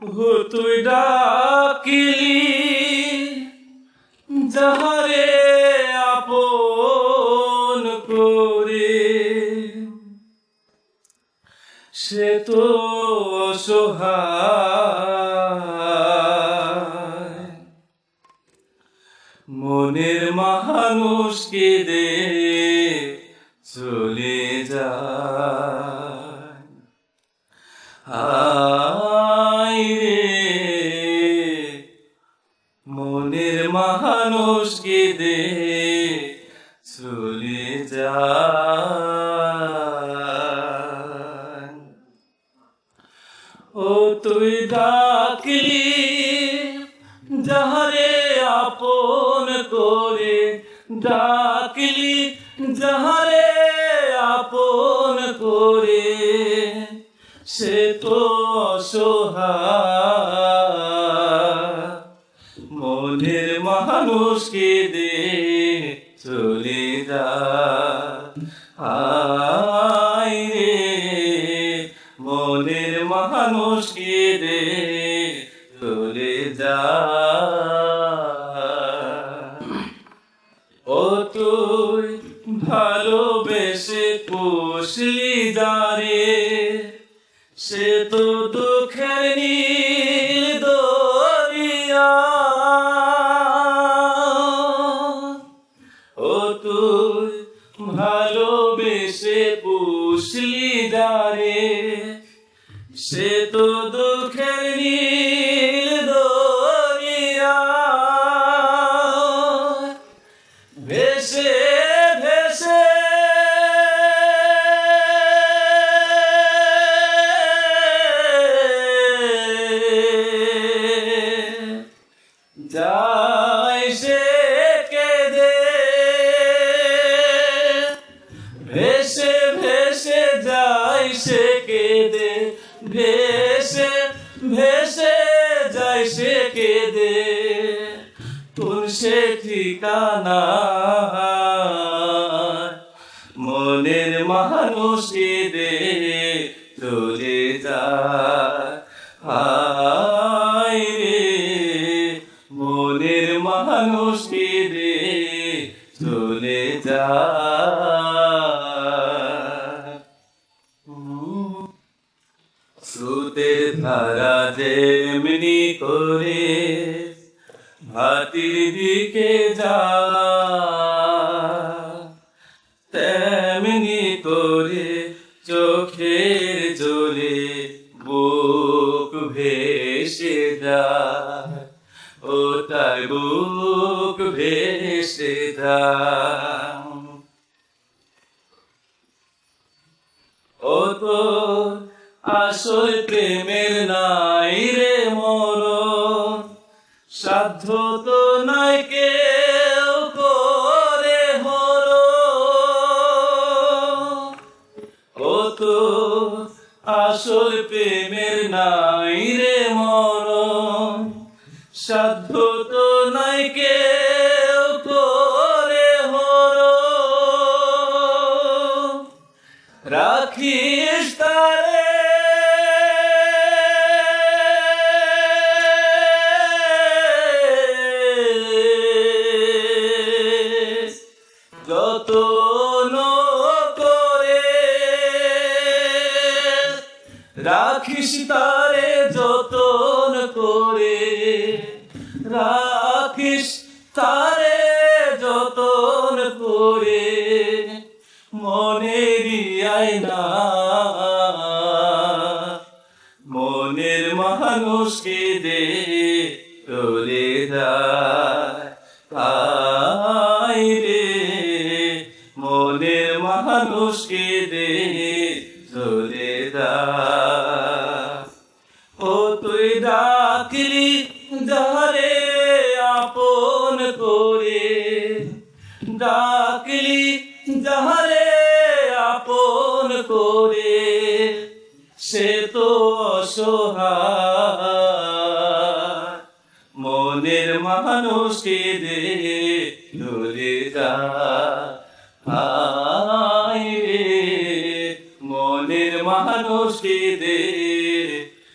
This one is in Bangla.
তুই ডাকিলি যাহারে আপন করে, সে তো অসহায়। মনের মানুষকে দে চলে যায়। হায় রে মনের মানুষকে দে চলে যায়। ও তুই ডাকলি যাহারে আপন করে, ডাকলি যাহারে আপন করে, সে তো অসহায়। মনের মানুষকে দে চলে যায়। হায় রে মনের মানুষকে দে চলে যায়। ও তুই ভালোবেসে পুষলি যারে, সে তো দুঃখের নীল দরিয়া। ও তুই ভালোবেসে পুষলি যারে, সে তো দুঃখের নীল দরিয়া। ভেসে ভেসে যায় সে কেঁদে, ভেসে ভেসে যায় সে কেঁদে, ভেসে ভেসে যায় সে কেঁদে। তোর সে ঠিকানা মনের মানুষকে দে চলে যায়। হায় রে মনের মানুষকে দে চলে যায়। স্রোতের ধারা যেমনি করে ভাতির দিকে যায়, তেমনি করে চোখের জলে বুক ভেসে যায়। ও তার বুক ভেসে যায়। ও তো আসল প্রেমের নাই রে মরণ, সাধ্য তো নাই কেউ করে হরণ। ও তো আসল প্রেমের নাই রে মরণ, সাধ্য তো নাই কেউ করে হরণ। রাখিস তারে যতন করে, রাখিস তারে যতন করে, রাখিস তারে যতন করে। মনেরই আয়না মনের মানুষকে দে চলে যায়। হায় রে মনের মানুষকে দে চলে যায়। ও তুই ডাকলি যাহারে আপন করে, ডাকলি যাহারে আপন করে, সে তো অসহায়। মনের মানুষকে দে চলে যায়। হায় রে মনের মানুষকে দে